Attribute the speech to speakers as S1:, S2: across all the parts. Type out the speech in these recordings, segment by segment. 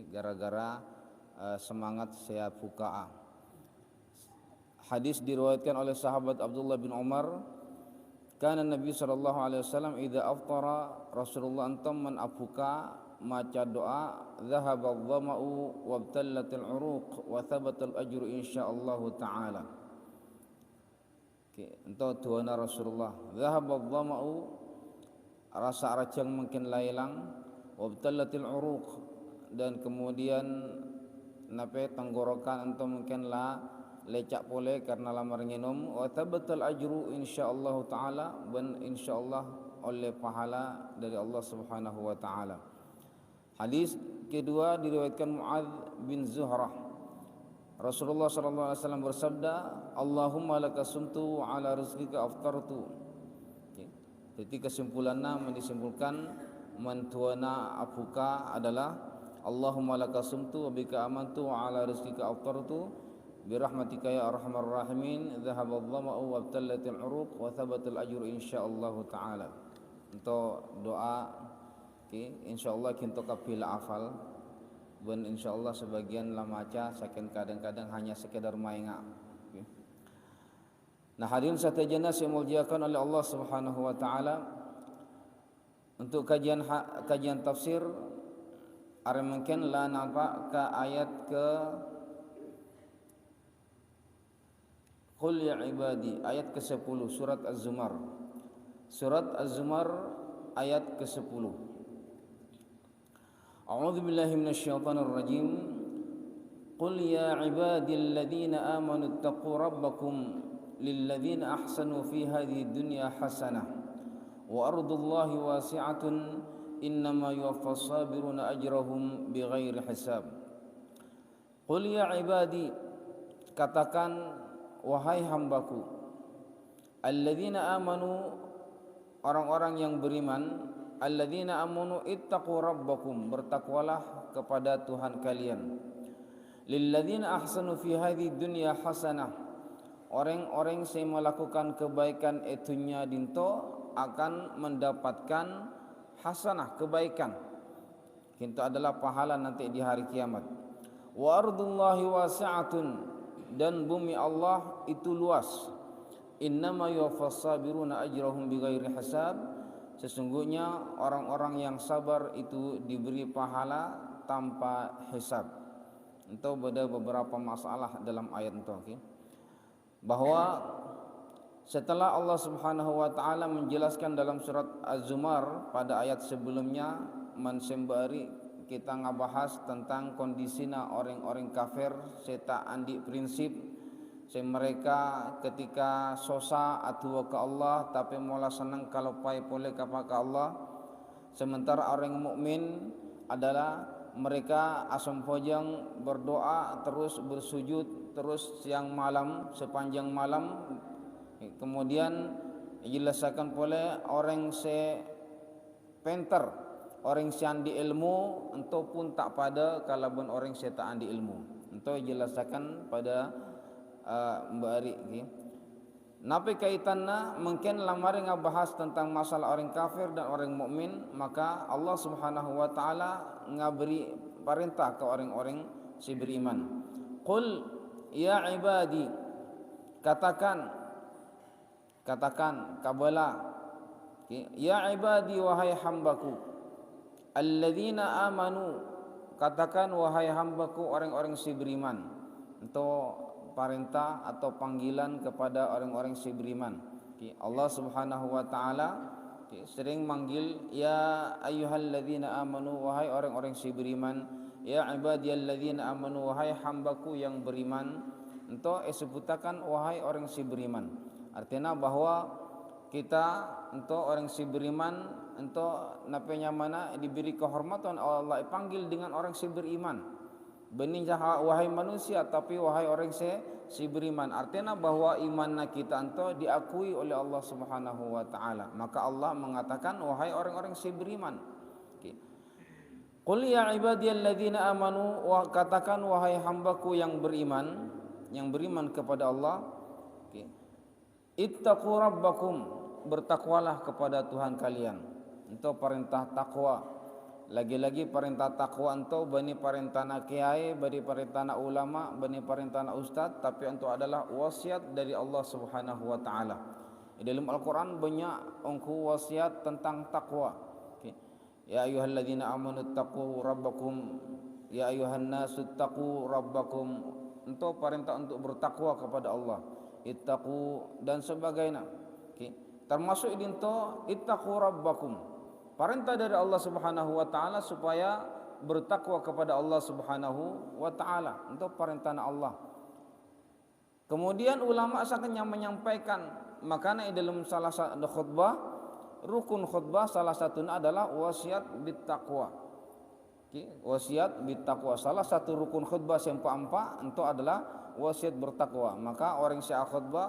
S1: gara-gara semangat saya fuqaha. Hadis diriwayatkan oleh sahabat Abdullah bin Umar, kana Nabi sallallahu alaihi wasallam idza aftara Rasulullah antum man afuka maca doa dhahaba adh-dhama'u wabtallatil uruq wa thabatal ajru insyaallah taala. Ento tuana Rasulullah dhahaba adh-dhama'u rasa rajang mungkin hilang, wabtallatil uruq dan kemudian nape tenggorokan ento mungkin lecak pole karena lamar nginum, wa thabatal ajru insyaallah taala dan insyaallah oleh pahala dari Allah Subhanahu wa taala. Hadis kedua diriwayatkan Muadz bin Zuhrah. Rasulullah sallallahu alaihi wasallam bersabda, Allahumma laka sumtu ala rizqika aftartu. Jadi kesimpulannya disimpulkan mantuana afuka adalah Allahumma laka sumtu wa bika amantu wa ala rizqika aftartu birahmatika ya arhamar rahimin dhahaba adh-dhama'u wa abtallatil uruq wa thabatal ajru insyaallah taala. Untuk doa insyaallah kita kapil afal dan insyaallah sebagian lamaca saking kadang-kadang hanya sekedar mainga. Nah, hadirin satajana yang dimuliakan oleh Allah Subhanahu wa taala, untuk kajian tafsir are mungkin la nampak ke ayat ke Qul ya ibadi ayat ke-10 surat Az-Zumar. Surat Az-Zumar ayat ke-10. A'udzu billahi minasyaitonir rajim. Qul ya ibadilladzina amanu taqu rabbakum lilladzina ahsanu fi hadhihi dunya hasanah wa ardullahi wasi'atun innama yuwaffas sabiruna ajrahum bighairi hisab. Qul ya ibadi, katakan wahai hambaku, alladzina amanu, orang-orang yang beriman, alladzina amanu ittaqu rabbakum, bertakwalah kepada Tuhan kalian, lilladzina ahsanu fi hadhihi dunya hasanah, orang-orang yang melakukan kebaikan etunya dinto akan mendapatkan hasanah, kebaikan. Itu adalah pahala nanti di hari kiamat. Wa ardullahi wasi'atun, dan bumi Allah itu luas. Innama yuwaffas sabiruna ajrahum bighairi hisab, sesungguhnya orang-orang yang sabar itu diberi pahala tanpa hisab. Itu ada beberapa masalah dalam ayat itu, bahwa setelah Allah Subhanahu wa taala menjelaskan dalam surat Az-Zumar pada ayat sebelumnya, sembari kita ngabahas tentang kondisinya orang-orang kafir serta andi prinsip mereka ketika sosa atua ke Allah tapi mola senang kalau pai pole kepada Allah, sementara orang mukmin adalah mereka asam pojang berdoa terus, bersujud terus siang malam, sepanjang malam. Kemudian dijelaskan pole orang penter, orang yang di ilmu entau pun tak pada kalaupun orang yang tak andi ilmu. Entau jelaskan pada Mbak Ari. Napi kaitannya mungkin lamari ngabahas tentang masalah orang kafir dan orang mukmin, maka Allah Subhanahu wa taala ngaberi perintah ke orang-orang si beriman. Qul ya ibadi, katakan kabala, ya ibadi wahai hambaku, alladzina amanu, katakan wahai hambaku orang-orang si beriman. Untuk perintah atau panggilan kepada orang-orang si beriman. Allah Subhanahu wa taala sering manggil ya ayyuhalladzina amanu, wahai orang-orang si beriman, ya ibadiyalladzina amanu, wahai hambaku yang beriman. Untuk sebutakan wahai orang si beriman. Artinya bahwa kita untuk orang si beriman, untuk napenya mana diberi kehormatan Allah panggil dengan orang si beriman. Benih wahai manusia, tapi wahai orang si beriman. Artinya bahwa imanna kita ento diakui oleh Allah Subhanahu wa taala. Maka Allah mengatakan wahai orang-orang si beriman. Qul ya ibadiyalladzina amanu, katakan wahai hambaku yang beriman kepada Allah. Ittaqu rabbakum, bertakwalah kepada Tuhan kalian. Itu perintah takwa. Lagi-lagi perintah takwa ento bani perintah na kiai, bani perintah na ulama, bani perintah na ustaz, tapi ento adalah wasiat dari Allah Subhanahu wa taala. Di dalam Al-Qur'an banyak ongku wasiat tentang takwa. Okay. Ya ayyuhalladzina amanu taqu rabbakum, ya ayyuhan nasu taqu rabbakum. Ento perintah untuk bertakwa kepada Allah. Ittaqu dan sebagainya. Okay. Termasuk dinto ittaqu rabbakum. Perintah dari Allah Subhanahu wa taala supaya bertakwa kepada Allah Subhanahu wa taala. Untuk perintah Allah. Kemudian ulama asalnya menyampaikan, makanya dalam salah satu khutbah, rukun khutbah salah satunya adalah wasiat bittaqwa. Wasiat bittaqwa. Salah satu rukun khutbah yang keempat itu adalah wasiat bertakwa. Maka orang yang khutbah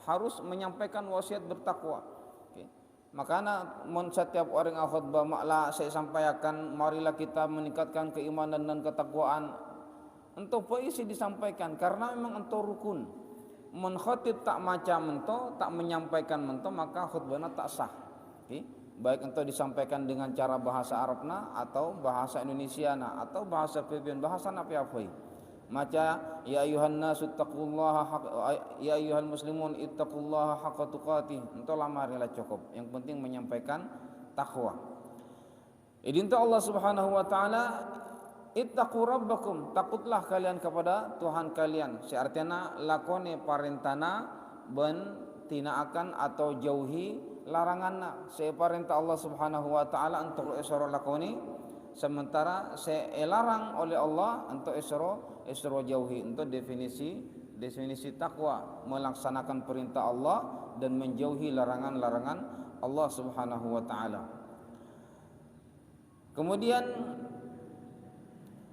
S1: harus menyampaikan wasiat bertakwa. Makanya setiap orang yang khutbah maklah saya sampaikan, marilah kita meningkatkan keimanan dan ketakwaan. Untuk isi disampaikan karena memang untuk rukun. Men khatib tak macam ento, tak menyampaikan ento, maka khutbahnya tak sah. Baik ento disampaikan dengan cara bahasa Arabna atau bahasa Indonesiana atau bahasa Filipina, bahasa apa-apa. Maca ya ayuhan nasu taqullaha ya ayuhal muslimun ittaqullaha haqqa tuqatih. Ento lamarilah cukup. Yang penting menyampaikan takwa. Idinta Allah Subhanahu wa taala, ittaqu rabbakum, takutlah kalian kepada Tuhan kalian. Seartinya lakoni parentana ben tina akan atau jauhi laranganna. Se perintah Allah Subhanahu wa taala untuk isra lakoni, sementara se larang oleh Allah untuk isra jauhi. Untuk definisi takwa, melaksanakan perintah Allah dan menjauhi larangan-larangan Allah Subhanahu wa taala. Kemudian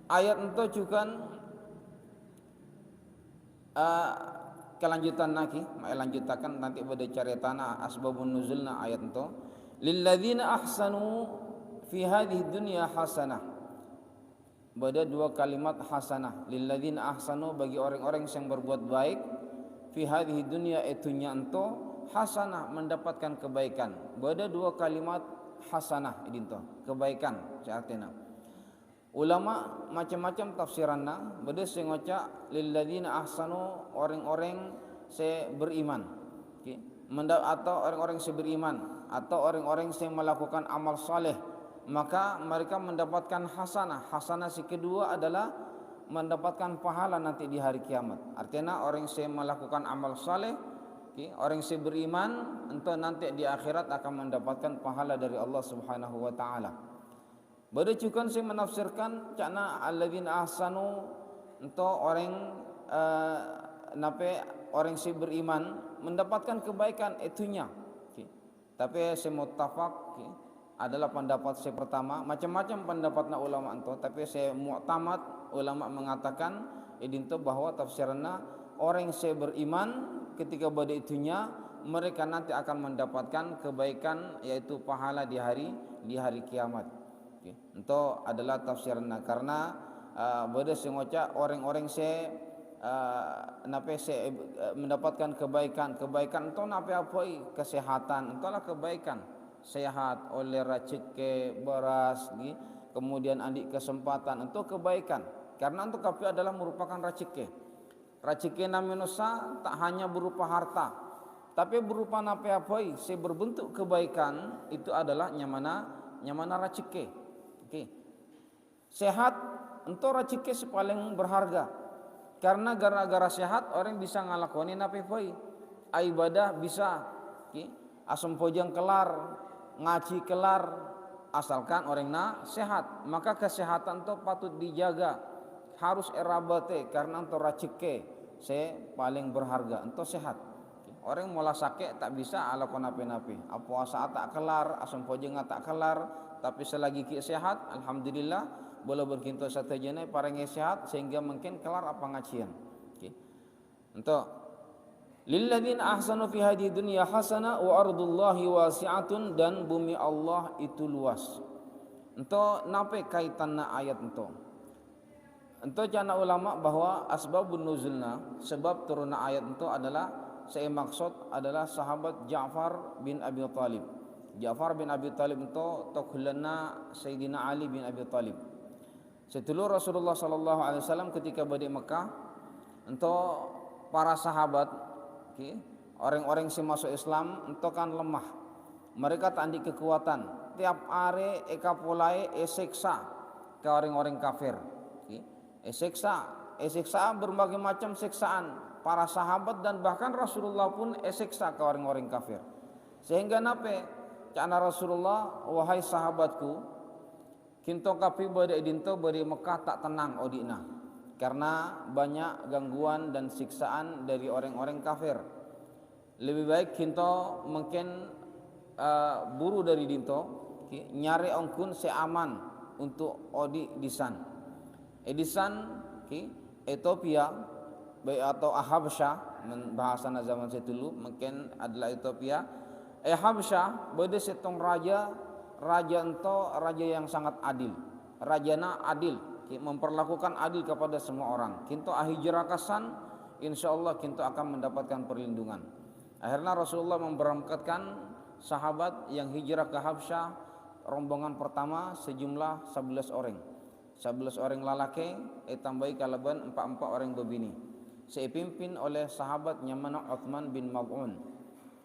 S1: ayat itu juga kelanjutan lagi, lanjutakan nanti pada caritana asbabun nuzulna ayat itu. Lilladzina ahsanu fi hadhihi dunya hasanah. Pada dua kalimat hasanah. Lilladzina ahsanu, bagi orang-orang yang berbuat baik, fi hadhihi dunya itunya ento hasanah, mendapatkan kebaikan. Pada dua kalimat hasanah itu kebaikan artinya. Ulama macam-macam tafsiranna. Beda sing ngoca lilladzina ahsanu, orang-orang se beriman. Atau orang-orang se beriman atau orang-orang yang melakukan amal saleh, maka mereka mendapatkan hasanah. Hasanah si kedua adalah mendapatkan pahala nanti di hari kiamat. Artinya orang yang melakukan amal saleh, orang yang beriman, entah nanti di akhirat akan mendapatkan pahala dari Allah Subhanahu wa taala. Bada juga saya menafsirkan cakna alladzina ahsanu untuk orang orang si beriman mendapatkan kebaikan itunya. Tapi saya muttafaq adalah pendapat saya pertama. Macam-macam pendapatna ulama itu, tapi saya mu'tamad ulama mengatakan idinto bahwa tafsiranna orang yang beriman ketika pada itunya mereka nanti akan mendapatkan kebaikan, yaitu pahala di hari kiamat. Itu adalah tafsirna karena beda sengoca orang-orang mendapatkan kebaikan itu apa kesehatan, itulah kebaikan, sehat oleh rezeki beras, kemudian adik kesempatan, itu kebaikan karena untuk kapi adalah merupakan rezeki manusia tak hanya berupa harta tapi berupa apa berbentuk kebaikan. Itu adalah nyamana rezeki. Sehat untuk rezeki paling berharga karena gara-gara sehat orang bisa ngalakoni napoi ibadah bisa asam pojang kelar, ngaji kelar, asalkan orang sehat. Maka kesehatan itu patut dijaga, harus erabate karena untuk rezeki paling berharga untuk sehat. Orang mula sakit tak bisa ala napi-napi, puasa tak kelar, asam pojang tak kelar. Tapi selagi sehat, alhamdulillah, boleh berkinto satu jenis parangnya sehat sehingga mungkin kelar apa ngajian. Untuk lilladzina ahsanu fi hadhihi dunya hasanah wa ardullahi wasi'atun, dan bumi Allah itu luas. Untuk nape kaitanna ayat itu? Untuk jana ulama bahwa asbabun nuzulna, sebab turunna ayat itu adalah saya maksud adalah sahabat Ja'far bin Abi Thalib. Ja'far bin Abi Talib ento tokhulana Sayyidina Ali bin Abi Talib. Setelah Rasulullah sallallahu alaihi wasallam ketika balik Mekah ento para sahabat orang-orang yang masuk Islam ento kan lemah. Mereka tak ada kekuatan. Tiap hari eka pulai eseksa ke orang-orang kafir. Eseksa berbagai macam siksaan para sahabat dan bahkan Rasulullah pun eseksa ke orang-orang kafir. Sehingga nape cana Rasulullah, wahai sahabatku, kinto kapi bade dinto bade Mekah tak tenang odina karena banyak gangguan dan siksaan dari orang-orang kafir. Lebih baik kinto mungkin buru dari dinto nyari ongkun seaman untuk odi disan. Edisan Ethiopia atau Habsyah bahasa zaman saya dulu mungkin adalah Ethiopia. Habsyah bade setong raja ento raja yang sangat adil. Rajana adil, memperlakukan adil kepada semua orang. Kinto hijrah kasan, insyaallah kinto akan mendapatkan perlindungan. Akhirnya Rasulullah memberangkatkan sahabat yang hijrah ke Habsyah, rombongan pertama sejumlah 11 orang. 11 orang lelaki tambahi kalaban 4 orang bebini. Dipimpin oleh sahabat namanya Uthman bin Maz'un.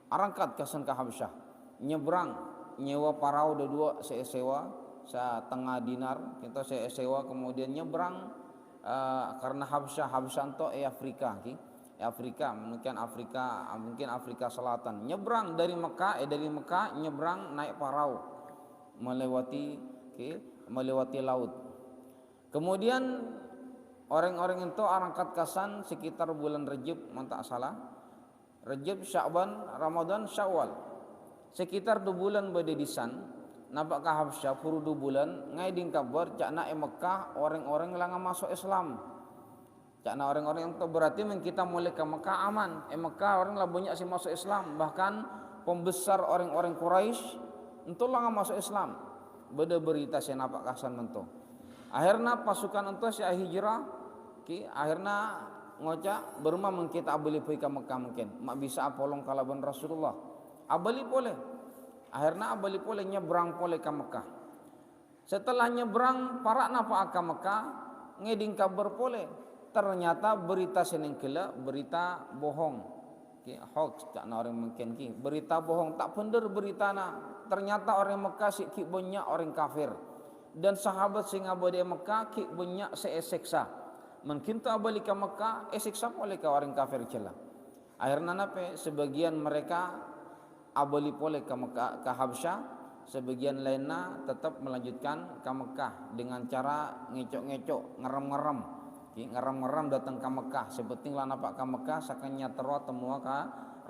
S1: Arangkat kasan ke Habsyah. Nyebrang nyewa parau dua sewa setengah dinar kita sewa kemudian nyebrang karena Habsyah ento Afrika mungkin Afrika Selatan. Nyebrang dari Mekah nyebrang naik parau melewati laut. Kemudian orang-orang itu arangkat kasan sekitar bulan Rejab, tak salah. Rejab, Sya'ban, Ramadan, Syawal. Sekitar 2 bulan berdedisan. Nampak ke Habsyah puru 2 bulan. Ngai ding kabar cakna Mekah orang-orang yang masuk Islam. Cakna orang-orang yang itu berarti kita mulai ke Mekah aman. Mekah orang lah banyak sih masuk Islam. Bahkan pembesar orang-orang Quraisy itu lah masuk Islam. Beda berita saya nampak kasan mentu. Akhirnya pasukan ento si hijrah akhirnya ngocak berumah mengkita abali pergi ke Mekah mungkin mak bisa apolong kalaban Rasulullah abali boleh. Akhirnya abali boleh nyebrang boleh ke Mekah. Setelah nyebrang para napa ke Mekah ngeding kabar boleh. Ternyata berita senengkela berita bohong. Hoax tak orang mungkin berita bohong tak bener berita na. Ternyata orang Mekah sikit banyak orang kafir. Dan sahabat sing abadi Mekah ki banyak seeseksa. Mungkin tu abali ke Mekah eseksa oleh ke orang kafir celah. Akhirnya nape sebagian mereka abali boleh ke Mekah ke Habsyah, sebagian lainnya tetap melanjutkan ke Mekah dengan cara ngecok-ngecok, ngerem-ngerem datang ke Mekah. Sepenting lah nampak ke Mekah sakanya terwa temua ke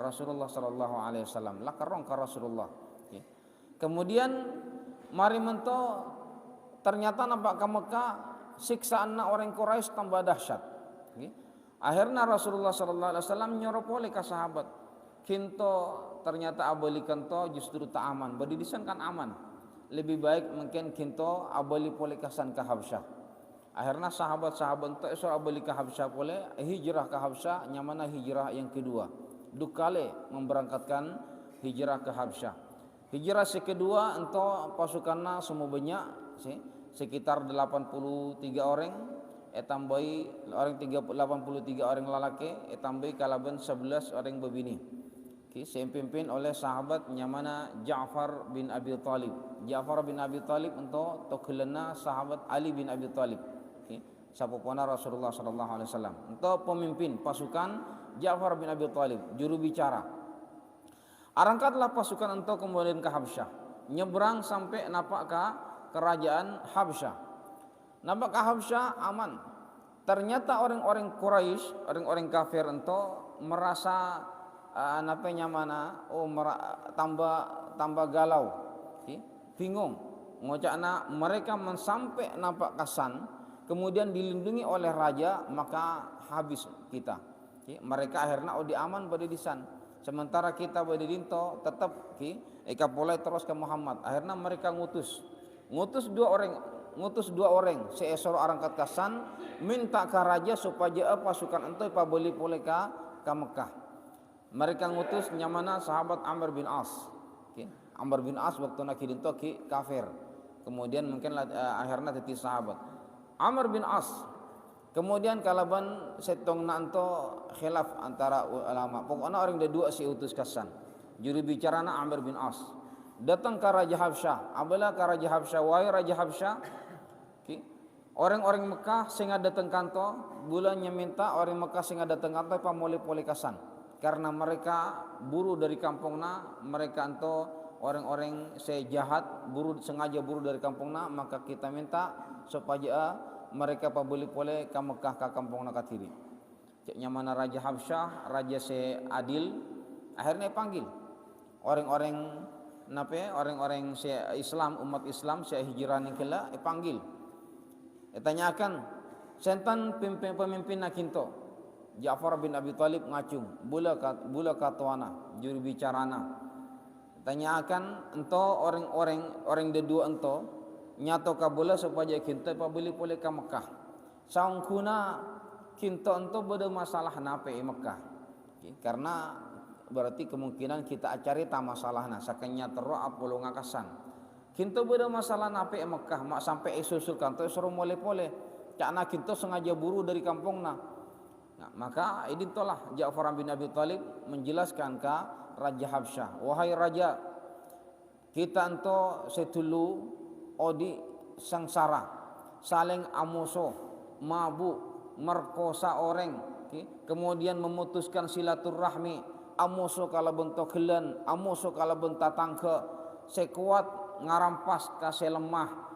S1: Rasulullah sallallahu alaihi wasallam. Lah karong ke Rasulullah. Kemudian mari mento ternyata nampak ke Mekah siksaan orang Quraisy tambah dahsyat. Akhirnya Rasulullah sallallahu alaihi wasallam nyoropole ke sahabat. Kinto ternyata abali kanto justru tak aman. Berdirisan kan aman. Lebih baik mungkin kinto abali pole kasan ke Habsyah. Akhirnya sahabat-sahabat itu abali ke Habsyah pole hijrah ke Habsyah nyamana hijrah yang kedua. Dukale memberangkatkan hijrah ke Habsyah. Hijrah kedua ento pasukanna semua banyak sekitar 83 orang tambahi orang 83 orang lelaki tambahi kalaban 11 orang bebini. Dipimpin oleh sahabat namanya Ja'far bin Abi Talib. Ja'far bin Abi Talib untuk tokhulana sahabat Ali bin Abi Talib. Sapopona Rasulullah sallallahu alaihi wasallam. Untuk pemimpin pasukan Ja'far bin Abi Talib, juru bicara. Arangkatlah pasukan untuk kemudian ke Habsyah. Nyebrang sampai napak ke kerajaan Habsyah. Nampak ke Habsyah aman. Ternyata orang-orang Quraisy, orang-orang kafir itu merasa tambah galau. Bingung. Ngocakna mereka sampai nampak kasan kemudian dilindungi oleh raja maka habis kita. Mereka akhirnya aman pada disan. Sementara kita pada dinto tetap eka mulai terus ke Muhammad. Akhirnya mereka ngutus dua orang seesor arangkat kasan minta ke raja supaya pasukan ento boleh ke Mekah. Mereka ngutus nyamana sahabat Amr bin As. Amr bin As waktu nak dinto ki kafir. Kemudian mungkin akhirnya jadi sahabat. Amr bin As. Kemudian kalaban setong nanto khilaf antara ulama. Pokoknya orang dua si utus kasan. Juru bicarana Amr bin As. Datang ke Raja Habsyah. Abala ke Raja Habsyah. Wahai Raja Habsyah. Orang-orang Mekah sehingga datang kanto. Bulannya minta orang Mekah sehingga datang kanto pamole-pole kasan. Karena mereka buru dari kampungna. Mereka anto orang-orang sejahat. Sengaja buru dari kampungna. Maka kita minta supaya mereka pabuli-pole ke Mekah ke kampungna katiri. Ceknya mana Raja Habsyah. Raja se adil. Akhirnya panggil orang-orang orang-orang Islam, umat Islam se hijrah ni kala panggil. Tanyakan sentan pemimpin nakinto. Ja'far bin Abi Talib ngacung, bula katuana, juru bicarana. Tanyakan ento orang dedua ento nyato kabula supaya kinto pabuli pole ke Mekah. Saungkuna kinto ento beda masalah nape Mekah. Karena berarti kemungkinan kita cari tak masalahna sakanya terus apolo ngakasan. Kinto beda masalah nape Mekah mak sampai susul kanto suruh mole-pole. Cakna kinto sengaja buru dari kampungna. Nah, maka ini tolah Ja'far bin Abi Talib menjelaskan ke Raja Habsyah, wahai raja, kita ento setulu odi sangsara, saling amuso, mabuk, merkosa orang, kemudian memutuskan silaturahmi. Amuso kalau bentuk kelan, amuso kalau bentuk tangke, sekuat ngarampas kase lemah.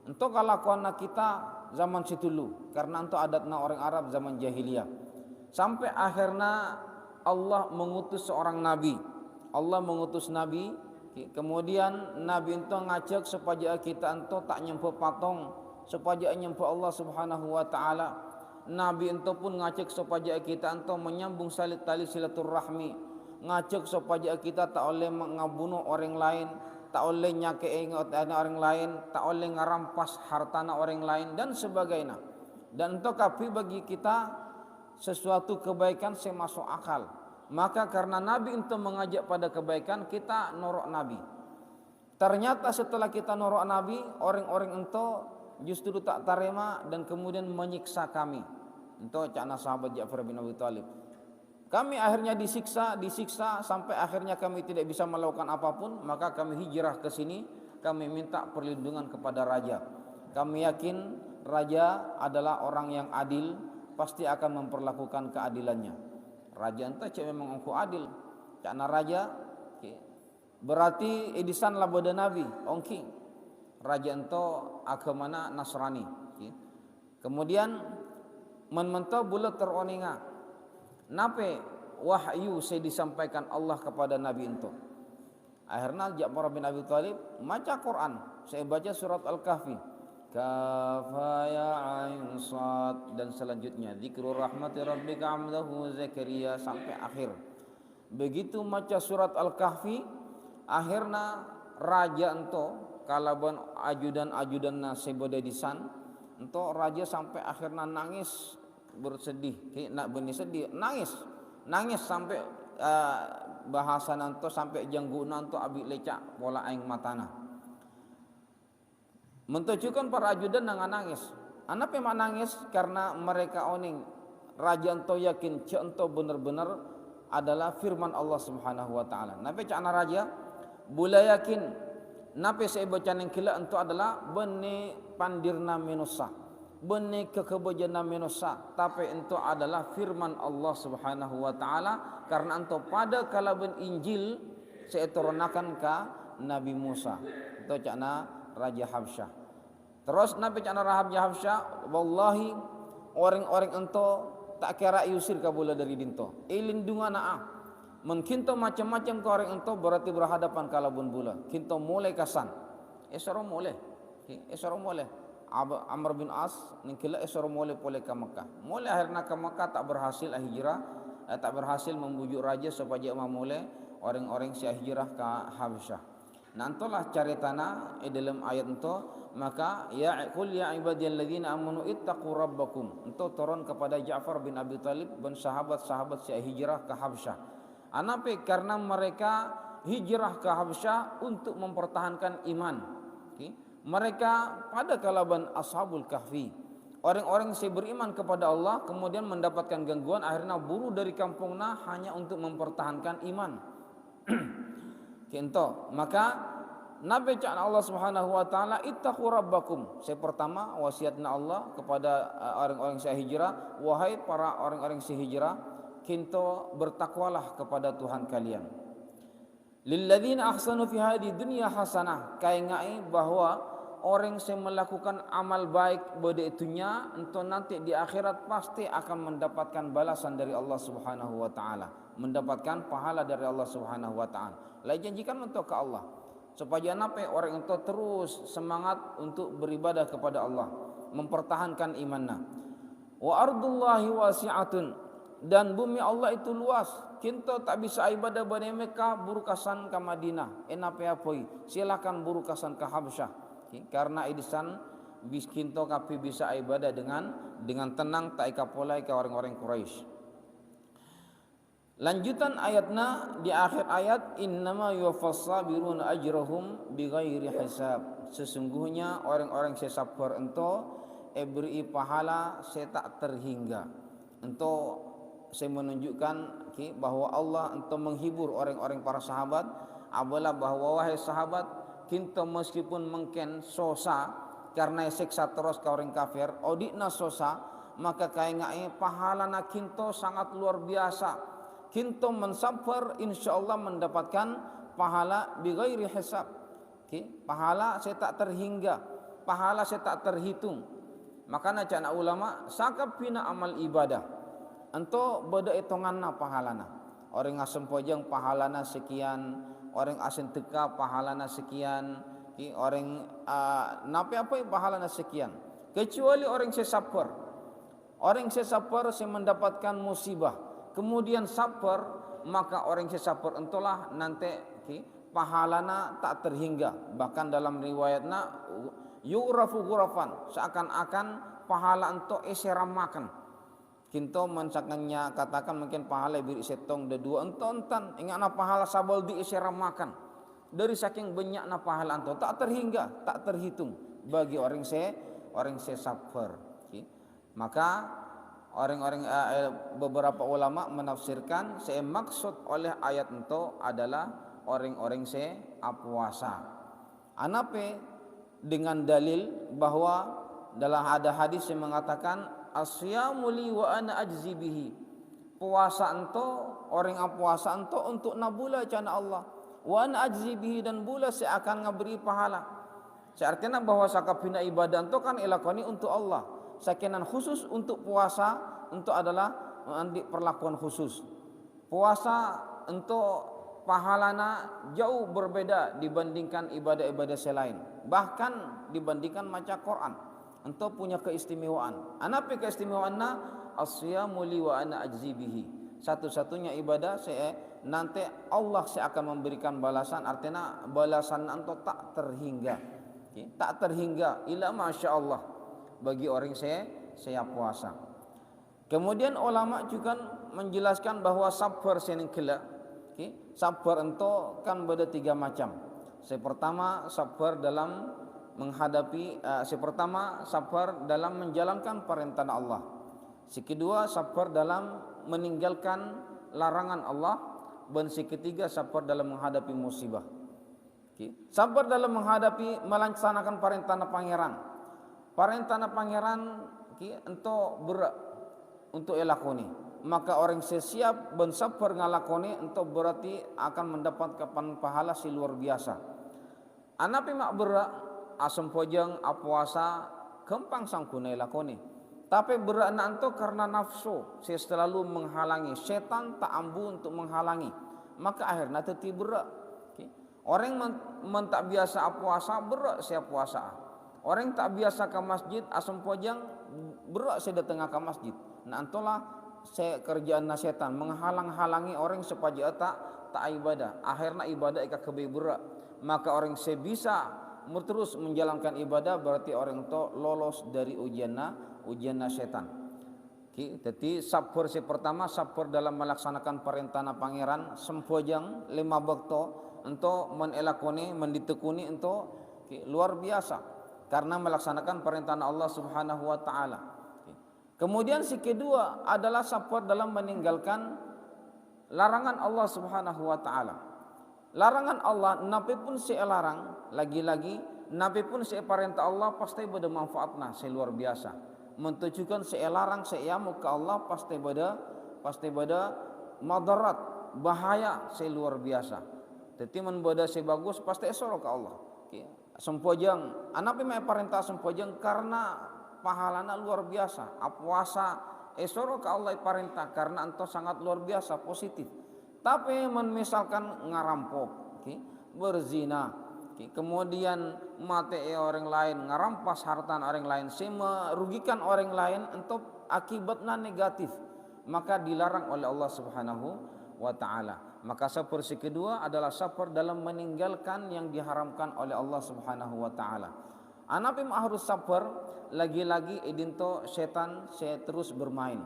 S1: Ento kalakuan kita zaman situlu, karena ento adatna orang Arab zaman jahiliyah. Sampai akhirnya Allah mengutus seorang nabi. Allah mengutus nabi, kemudian nabi ento ngajak supaya kita ento tak nyembah patung, supaya nyembah Allah Subhanahu wa taala. Nabi ento pun ngajak supaya kita ento menyambung tali silaturahmi, ngajak supaya kita tak oleh ngabunuh orang lain, tak oleh nyakei orang lain, tak oleh ngarampas hartana orang lain dan sebagainya. Dan ento kapi bagi kita sesuatu kebaikan semasuk akal. Maka karena Nabi ento mengajak pada kebaikan, kita norok Nabi. Ternyata setelah kita norok Nabi, orang-orang ento justru tak terima dan kemudian menyiksa kami. Itu cakna sahabat Ja'far bin Abi Talib. Kami akhirnya disiksa sampai akhirnya kami tidak bisa melakukan apapun, maka kami hijrah ke sini, kami minta perlindungan kepada raja. Kami yakin raja adalah orang yang adil, pasti akan memperlakukan keadilannya. Raja ente cek memang engkau adil. Cakna raja berarti edisan lah boda nabi, ongki. Raja ento agamana Nasrani. Kemudian mentau bulat teroninga. Nape wahyu saya disampaikan Allah kepada Nabi ento. Akhirnya Ja'far bin Abi Talib maca Quran. Saya baca surat Al-Kahfi. Kafa ya ain sad dan selanjutnya zikrul rahmati rabbika amdahu Zakaria sampai akhir. Begitu maca surat Al-Kahfi, akhirnya raja ento kalaban ajudan-ajudan sebode disan ento raja sampai akhirnya nangis bersedih, nak benih sedih, nangis sampai bahasa nanto sampai janggu nanto abi lecak pola aing matana. Mentujukan para ajudan dengan nangis. Anak memang nangis karena mereka oning raja ento yakin cek ento benar-benar adalah firman Allah Subhanahu wa taala. Nape cakna raja bula yakin nape saya baca yang kila ento adalah beni pandirna minusa. Benih kekebojana manusia, tapi itu adalah firman Allah Subhanahu wa taala karena itu pada kalaban Injil saya turunkan ke Nabi Musa. Itu cakna Raja Habsyah. Terus Nabi cakna Raja Habsyah, wallahi orang-orang itu tak kira yusir kabula dari dinto. Lindungan mungkin to macam-macam ke orang itu berarti berhadapan kalabun bula. Kinto mulai kasan. Esoro mulai. Amr bin As nikila esor mole pole ke Mekah. Mole akhirnya ke Mekah tak berhasil hijrah, tak berhasil membujuk raja supaya memulai orang-orang si hijrah ke Habsyah. Nantolah caritana dalam ayat itu, maka ya qul ya ibadiyalladzina amanu ittaqu rabbakum. Itu turun kepada Ja'far bin Abi Talib dan sahabat-sahabat si hijrah ke Habsyah. Anape karena mereka hijrah ke Habsyah untuk mempertahankan iman. Mereka pada kalaban Ashabul Kahfi, orang-orang yang beriman kepada Allah kemudian mendapatkan gangguan, akhirnya buru dari kampungna hanya untuk mempertahankan iman. Maka Nabi cakap Allah Subhanahu wa taala, ittaqu rabbakum. Saya pertama wasiatna Allah kepada orang-orang yang hijrah, wahai para orang-orang yang hijrah, kinto bertakwalah kepada Tuhan kalian. Lilladzina ahsanu fi hadhihi dunya hasanah, kaingai bahwa orang yang melakukan amal baik pada itunya untuk nanti di akhirat pasti akan mendapatkan balasan dari Allah Subhanahu wa taala, mendapatkan pahala dari Allah Subhanahu wa taala. Lai janjikan untuk ke Allah supaya orang itu terus semangat untuk beribadah kepada Allah, mempertahankan imannya. Wa ardullahi wasi'atun, dan bumi Allah itu luas. Kita tak bisa ibadah pada Mekah, burukasan ke Madinah. Apoi, silakan burukasan ke Habsyah. Karena idisan bis kinto kapi bisa ibadah dengan tenang, tak ikapolai ke orang-orang Quraisy. Lanjutan ayatnya di akhir ayat, innama yuwaffas sabiruna ajrahum bighairi hisab. Sesungguhnya orang-orang yang sabar ento beri pahala saya tak terhingga. Ento saya menunjukkan bahwa Allah ento menghibur orang-orang para sahabat, apalah bahwa wahai sahabat, kita meskipun mungkin sosa karena siksa terus ke orang kafir, odikna sosa, maka kaingai pahala na kinto sangat luar biasa. Kinto mensabar insyaallah mendapatkan pahala bighairi hisab. Pahala saya tak terhingga, pahala saya tak terhitung. Makanya cana ulama sakap pina amal ibadah. Ento beda hitunganna pahalana. Orang asem pojang pahalana sekian, orang asin teka pahalana sekian, orang napi apa pahalana sekian. Kecuali orang sesabar. Orang sesabar saya mendapatkan musibah. Kemudian sabar, maka orang yang sabar entolah nanti pahalana tak terhingga. Bahkan dalam riwayatna yu'rafu ghurafan, seakan-akan pahala ento makan. Kinto mencakannya katakan mungkin pahala biri setong de dua entontan, ingatna pahala sabol di makan. Dari saking banyakna pahala ento tak terhingga, tak terhitung bagi orang sabar. Maka orang-orang beberapa ulama menafsirkan maksud oleh ayat itu adalah orang-orang puasa. Anape dengan dalil bahwa dalam ada hadis yang mengatakan asyamu li wa ana ajzi bihi. Puasa ento orang puasa ento untuk nabula cana Allah. Wa ana ajzi bihi, dan bula saya akan ngaberi pahala. Artinya bahwa sakapina ibadah ento kan ilakoni untuk Allah. Sakinan khusus untuk puasa untuk adalah perlakuan khusus. Puasa untuk pahalana jauh berbeda dibandingkan ibadah-ibadah selain. Bahkan dibandingkan maca Quran, untuk punya keistimewaan. Anapi keistimewaanna asyamu li wa ana ajzi bihi. Satu-satunya ibadah nanti Allah akan memberikan balasan, artinya balasan anto tak terhingga. Tak terhingga ila masya Allah bagi orang saya puasa. Kemudian ulama juga menjelaskan bahwa sabar senengkela. Sabar ento kan beda tiga macam. Pertama sabar dalam menghadapi, sabar dalam menjalankan perintah Allah. Kedua sabar dalam meninggalkan larangan Allah. Dan ketiga sabar dalam menghadapi musibah. Sabar dalam menghadapi melaksanakan perintah pangeran. Perintah pangeran ento berat untuk elakoni, maka orang siap dan sabar ngalakoni ento berarti akan mendapatkan pahala si luar biasa. Anapi mak berat asam pojang apuasa gampang sangkuna elakoni, tapi berat nanto karena nafsu saya selalu menghalangi, setan tak ambu untuk menghalangi, maka akhirnya tetap berat. Orang tak biasa apuasa berat saya puasa. Orang tak biasa ke masjid asam pojang berat saya datang ke masjid. Nah antolah saya kerjaan setan menghalang-halangi orang supaya tak ibadah. Akhirnya ibadah ika kebe berat. Maka orang saya bisa terus menjalankan ibadah, berarti orang itu lolos dari ujian setan. Jadi sabar pertama sabar dalam melaksanakan perintah pangeran sempojang 5 waktu untuk menelakoni, menditekuni untuk luar biasa karena melaksanakan perintah Allah Subhanahu wa taala. Kemudian si kedua adalah sabar dalam meninggalkan larangan Allah Subhanahu wa taala. Larangan Allah napi pun saya larang, lagi-lagi napi pun saya perintah Allah pasti beda manfaatna saya luar biasa. Mentujukan saya larang saya muka Allah pasti beda madarat, bahaya saya luar biasa. Jadi men beda saya bagus pasti esoro ke Allah. Sempojang anak me perintah sempojang karena pahalana luar biasa. Puasa esoro ke Allah perintah karena ento sangat luar biasa positif. Tapi misalkan ngarampok, berzina, kemudian mati orang lain, ngarampas harta orang lain, merugikan orang lain, untuk akibatnya negatif, maka dilarang oleh Allah Subhanahu wa taala. Maka sabar si kedua adalah sabar dalam meninggalkan yang diharamkan oleh Allah Subhanahu wa taala. Anak harus sabar, lagi-lagi idinto setan saya terus bermain.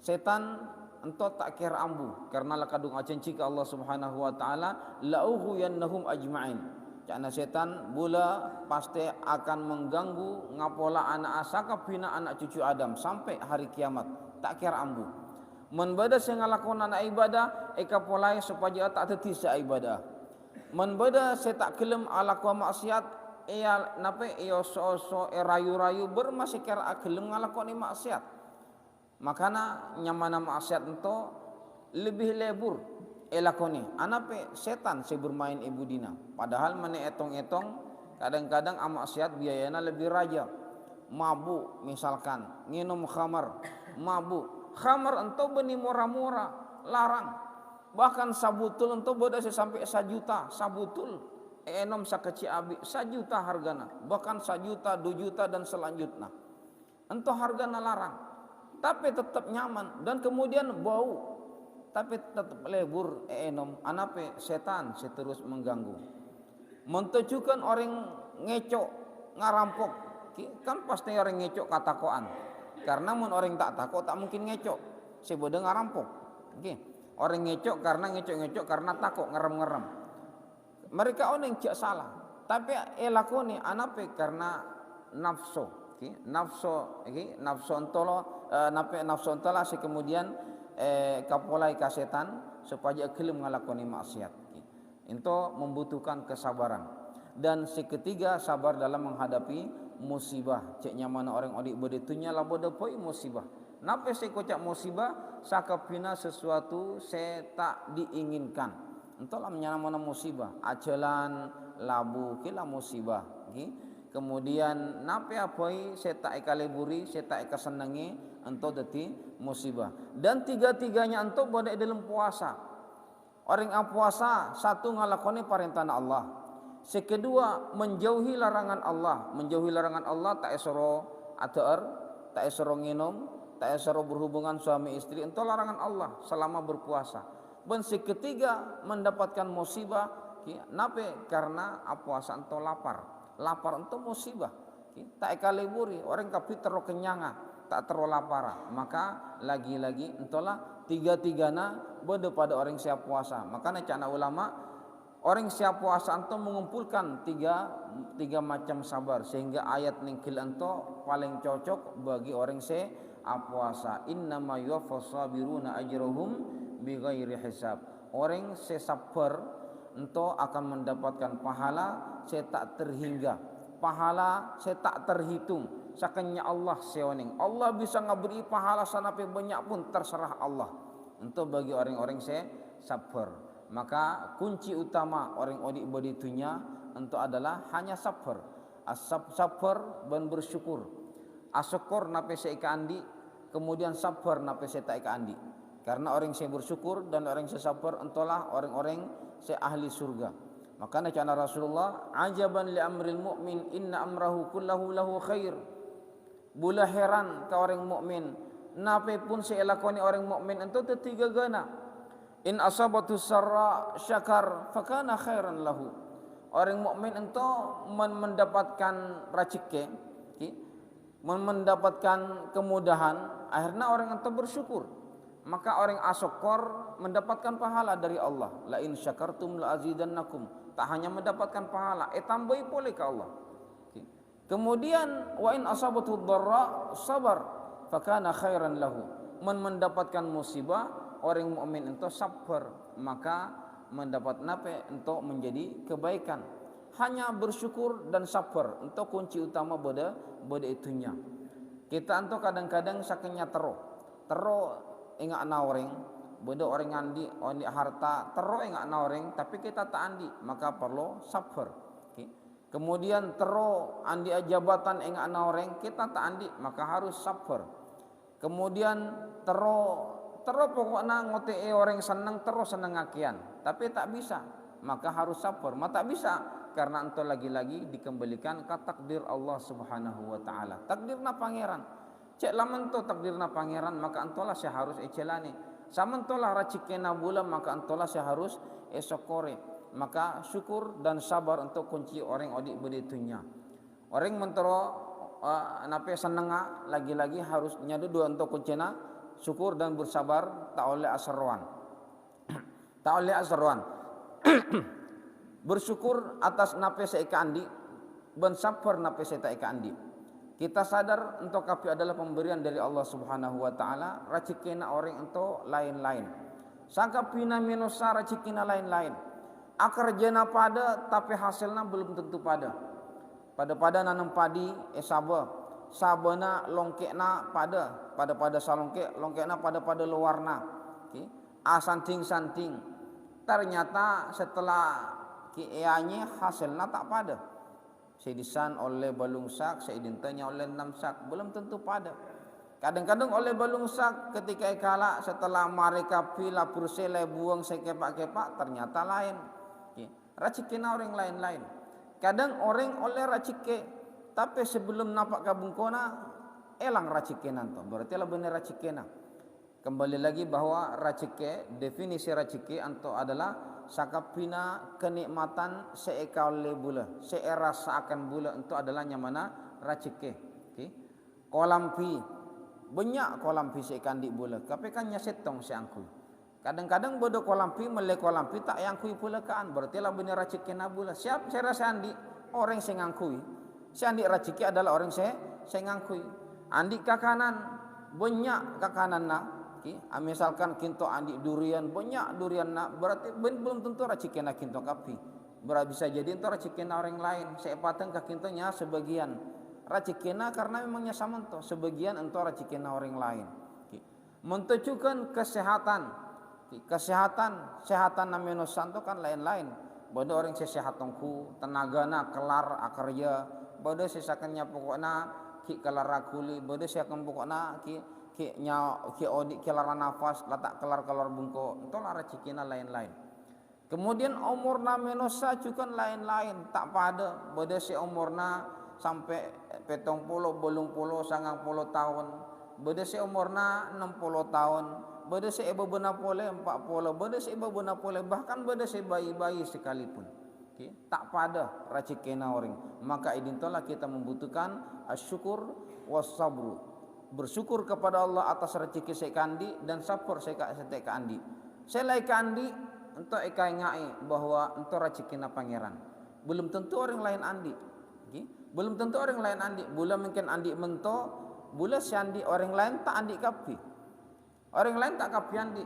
S1: Setan ento tak kira ambu karena lakadung acenci ke Allah Subhanahu wa taala la'ughwiyannahum ajma'in. Karena setan bula pasti akan mengganggu ngapola anak asaka pina anak cucu Adam sampai hari kiamat. Tak kira ambu. Men beda sing ngalakon anak ibadah eka polai supaya tak teti sa ibadah. Men beda se tak kelem alakwa maksiat ia nape iyo so rayu-rayu bermasih kira kelem ngalakoni maksiat. Makana nyamana maksiat ento lebih lebur elakoni. Anape setan si bermain ibu dina. Padahal mana etong-etong kadang-kadang maksiat biayana lebih raja. Mabuk misalkan, minum khamar, mabuk. Khamar ento beni murah-murah, larang. Bahkan sabutul ento boda sampai 1 juta, sabutul. Enom sakeci abi 1 juta hargana, bahkan 1 juta, 2 juta dan selanjutnya. Ento hargana larang. Tapi tetap nyaman dan kemudian bau, tapi tetap lebur enom. Anape setan terus mengganggu. Mentujukan orang ngecok ngarampok, kan pasti orang ngecok katakoan. Karena mun orang tak takut tak mungkin ngecok, sebeda ngarampok. Orang ngecok karena takut ngerem-ngerem. Mereka orang cak salah, tapi elakoni anape karena nafsu. Nafsu ontolo nafsu ontola si kemudian kapolai kasetan supaya kelem ngalakoni maksiat. Itu membutuhkan kesabaran. Dan si ketiga sabar dalam menghadapi musibah. Ceknya mana orang odik beditunya lah bodoh poi musibah. Napa si kocak musibah sakapina sesuatu saya tak diinginkan. Entahlah menyana musibah. Ajalan labu kila musibah. Kemudian nape apoi saya tak ekaleburi, saya tak ekasenangi ento deti musibah. Dan tiga-tiganya ento bodek dalam puasa. Orang puasa satu ngalakoni perintah Allah. Sekedua menjauhi larangan Allah. Menjauhi larangan Allah tak esoro ater, tak esoro nginum, tak esoro berhubungan suami istri. Ento larangan Allah selama berpuasa. Dan seketiga mendapatkan musibah. Nape karena puasa ento lapar. Lapar untuk musibah. Tak ekaliburi orang kapi terlalu kenyanga, tak terlalu lapar. Maka lagi-lagi entolah tiga-tigana beda pada orang siap puasa. Makanya cana ulama orang siap puasa ento mengumpulkan tiga macam sabar sehingga ayat ningkil ento paling cocok bagi orang siap puasa. Innama yuwaffas sabiruna ajrahum bighairi hisab. Orang sabar ento akan mendapatkan pahala saya tak terhingga, pahala saya tak terhitung. Sakanya Allah seoning. Allah bisa ngaberi pahala sanape banyak pun terserah Allah. Ento bagi orang-orang saya sabar. Maka kunci utama orang odik boditunya ento adalah hanya sabar. Sabar dan bersyukur. Asyukur nape saya ika andi, kemudian sabar nape saya tak ika andi. Karena orang saya bersyukur dan orang saya sabar entolah orang-orang saya ahli surga. Makanya cana Rasulullah, ajaban li amril mu'min inna amrahu kullahu lahu khair. Bula heran ke orang mukmin, nape pun saya lakoni orang mukmin itu tiga gana. In asabatu sarra syakar fakana khairan lahu. Orang mukmin itu mendapatkan rezeki, mendapatkan kemudahan, akhirnya orang itu bersyukur. maka orang asykur mendapatkan pahala dari Allah. La in syakartum la azidannakum. Tak hanya mendapatkan pahala, tambahi pula ke Allah. Kemudian wa in asabatu dharra sabar fakana khairan lahu. Mendapatkan musibah, orang mukmin itu sabar, maka mendapat nape untuk menjadi kebaikan. Hanya bersyukur dan sabar untuk kunci utama pada itunya. Kita anto kadang-kadang sakenya tero ingat na orang, beda orang andi harta tero ingat na orang, tapi kita tak andi, maka perlu sabar. Kemudian tero andi jabatan ingat na orang, kita tak andi, maka harus sabar. Kemudian tero pokoknya ngote orang senang terus senang akian, tapi tak bisa, maka harus sabar. Tak bisa karena entah lagi-lagi dikembalikan ke takdir Allah Subhanahu wa taala. Takdirna pangeran. Cek lamun to takdirna pangeran, maka entahlah saya harus ecelani. Sama entahlah racikena bulan, maka entahlah saya harus esokore. Maka syukur dan sabar untuk kunci orang odik beditunya. Orang mentero nape senenga lagi-lagi harus nyadu dua untuk kuncina syukur dan bersabar tak oleh asarwan. Tak oleh asarwan. Bersyukur atas nape seika andi, bersabar nape seika andi. Kita sadar untuk kapi adalah pemberian dari Allah Subhanahu wa taala, racikina orang untuk lain-lain. Sakapina minusa racikina lain-lain. Akar jena pada tapi hasilnya belum tentu pada. Pada nanam padi sabana longkekna pada longkekna pada luarna. Santing. Ternyata setelah kianya hasilnya tak pada. Sedisan oleh balung sak, seidintanya oleh 6 sak, belum tentu pada. Kadang-kadang oleh balung sak ketika ikala setelah mereka pila pursele buang sekepak-kepak ternyata lain. Racikina orang lain-lain. Kadang orang oleh racike, tapi sebelum nampak kabungkona elang racikena tu. Berarti lah benar racikena. Kembali lagi bahwa racike, definisi racike anto adalah sakapina kenikmatan seeka oleh bula, seerasa akan bula itu adalah nyamana racike. Kolampi banyak kolampi seekan di bula, tapi kan nyasetong seangkui. Kadang-kadang bodoh kolampi mele kolampi tak yang kui pula kan, berarti lah benar racike na bula. Siap saya rasa andi orang sengangkui. Si andi racike adalah orang sengangkui. Andi kakanan banyak kakanan na. Misalkan kinto andi durian banyak durian na, berarti belum tentu racikena kinto kapi. Berarti bisa jadi itu racikena orang lain. Saya pateng ke kintonya sebagian racikena karena memangnya sama to, sebagian itu racikena orang lain. Menunjukkan kesehatan namanya santo kan lain-lain. Bodoh orang sesehatongku tenagana kelar akarya, bodoh sesakannya pokoknya ki kelar rakuli, bodoh sesakan pokoknya ki odik kelar nafas letak kelar bungko itulah racikina lain-lain. Kemudian umurna menosa juga lain-lain tak pada beda si umurna sampai 70 80 90 tahun, beda si umurna 60 tahun, beda si ibu beuna pole 40, beda si ibu beuna pole bahkan beda si bayi-bayi sekalipun. Tak pada racikina orang. Maka idintolah kita membutuhkan asyukur wassabru. Bersyukur kepada Allah atas rezeki saya kandi dan sabar saya kandi. Saya lai kandi untuk ikai ngai bahwa untuk rezeki na pangeran. Belum tentu orang lain andi. Belum tentu orang lain andi. Bula mungkin andi mento, bula si andi orang lain tak andi kapi. Orang lain tak kapi andi,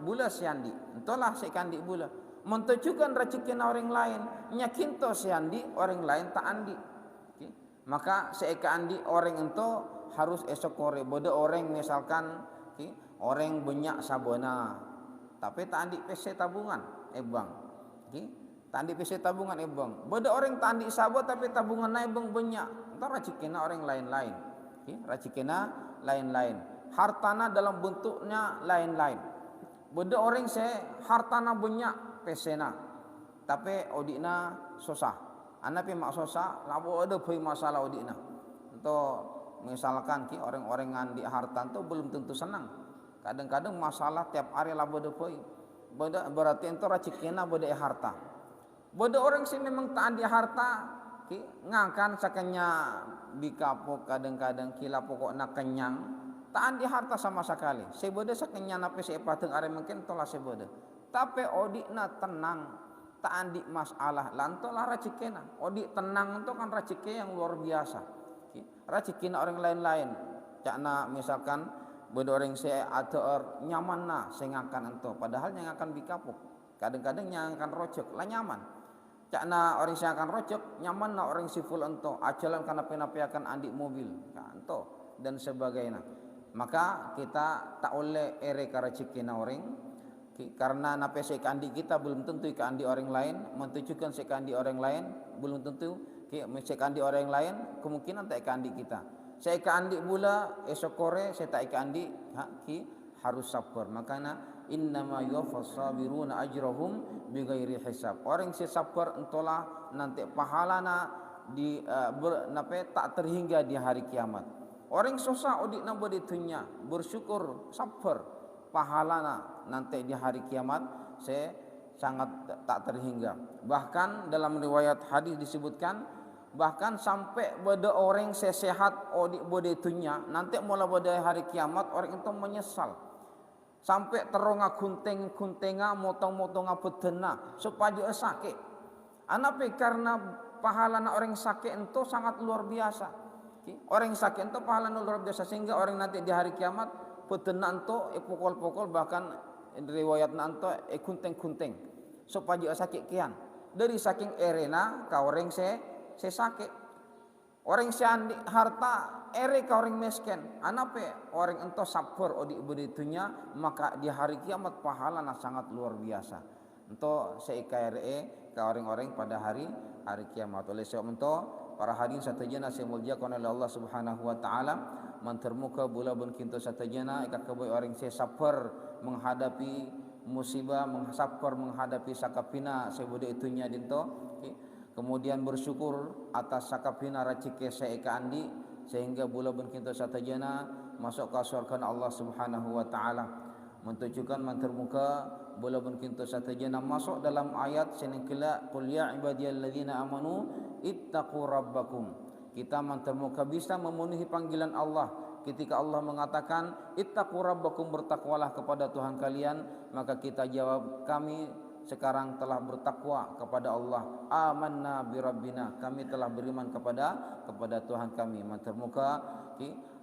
S1: bula si andi. Entahlah saya kandi bula. Mentujukan rezeki na orang lain, nyakinto si andi orang lain tak andi. Maka saya andi orang itu harus esok kore. Bodoh orang misalkan orang banyak sabana, tapi tak andi PC tabungan, bang. Tak andi PC tabungan, bang. Bodoh orang tak andi sabo tapi tabungan naik bang banyak. Entar racikena orang lain-lain. Racikena lain-lain. Hartana dalam bentuknya lain-lain. Bodoh orang saya hartana banyak PC-na, tapi odikna susah. Anak mak susah, labo ada pun masalah odikna. Untuk misalkan orang-orang di harta itu belum tentu senang. Kadang-kadang masalah tiap hari lah bodoi. Berarti itu racikena bodoi harta. Bodoh orang sih memang tak di harta, ngangkan sakanya bikapok kadang-kadang kila pokoknya kenyang. tak andi harta sama sekali. Sebode saking nyanape sepateng are mungkin tola sebode. Tapi odikna tenang, tak andi masalah. Lantolah rezekina. Odik tenang itu kan rezeki yang luar biasa. Rezekina orang lain-lain. Cakna misalkan bode orang se atau nyaman na sengakan ento. Padahal yang akan dikapuk. Kadang-kadang yang akan rojok lah nyaman. Cakna orang yang akan rojok nyaman na orang si full ento. Ajalan karena penapi akan andi mobil. Ento dan sebagainya. Maka kita tak oleh ere rezekina orang. Karena napa sekandi kita belum tentu ikandi orang lain, mentujukan sekandi orang lain belum tentu sekandi orang lain kemungkinan tak ikandi kita. Saya ikandi pula esok kore saya tak ikandi harus sabar. Makanya innama yuwaffas sabiruna ajrahum bighairi hisab. Orang si sabar entolah nanti pahalana di tak terhingga di hari kiamat. Orang susah odik nabo di dunia bersyukur sabar. Pahalana nanti di hari kiamat saya sangat tak terhingga. Bahkan dalam riwayat hadis disebutkan bahkan sampai pada orang sehat odik bode dunia nanti mulai pada hari kiamat orang itu menyesal sampai teronga gunting-guntinga motong-motonga bedena supaya sakit. Anape karena pahalana orang sakit itu sangat luar biasa. Orang sakit itu pahalana luar biasa sehingga orang nanti di hari kiamat peten nanto pokol-pokol bahkan riwayat nanto kunting-kunting supaya sakit kian dari saking erena ka orang se sakit orang se andi harta ere ka orang miskin anape orang ento sabar odi beditunya maka di hari kiamat pahalana sangat luar biasa ento seikare ka orang-orang pada hari kiamat. Oleh sebab ento para hadirin satajana saya muliakan oleh Allah Subhanahu wa taala mantermuka bula bun kinto satajana ika keboy orang saya sabar menghadapi musibah sabar menghadapi sakapina sebode itunya dinto kemudian bersyukur atas sakapina rezeki saya ika andi sehingga bula bun kinto satajana masuk ke surga Allah Subhanahu wa taala mentujukan mantermuka bula bun kinto satajana masuk dalam ayat senengkila qul ya ibadiyalladzina amanu ittaqu rabbakum. Kita mantermuka bisa memenuhi panggilan Allah ketika Allah mengatakan ittaqu rabbakum bertakwalah kepada Tuhan kalian maka kita jawab kami sekarang telah bertakwa kepada Allah amanna bi rabbina kami telah beriman kepada Tuhan kami mantermuka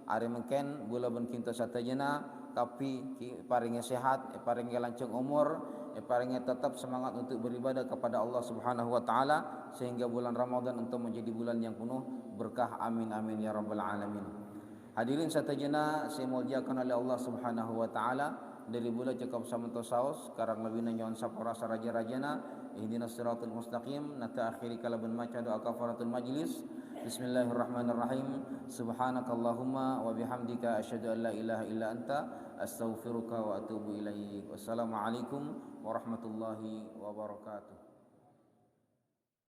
S1: are mungkin bula ben kinto satajana tapi paringnya sehat paringnya lancung umur paringnya tetap semangat untuk beribadah kepada Allah Subhanahu wa taala sehingga bulan Ramadan untuk menjadi bulan yang penuh berkah amin amin ya rabbal alamin. Hadirin satajana saya muliakan oleh Allah Subhanahu wa taala dari bulan cakap samanto saus sekarang lebih nyon sapora saraja-rajana ihdinas siratal mustaqim nata akhiri kalaban maca doa kafaratul majlis. Bismillahirrahmanirrahim. Subhanakallahumma wa bihamdika asyhadu an la ilaha illa anta astaghfiruka wa atubu ilaik. Wassalamualaikum warahmatullahi wabarakatuh.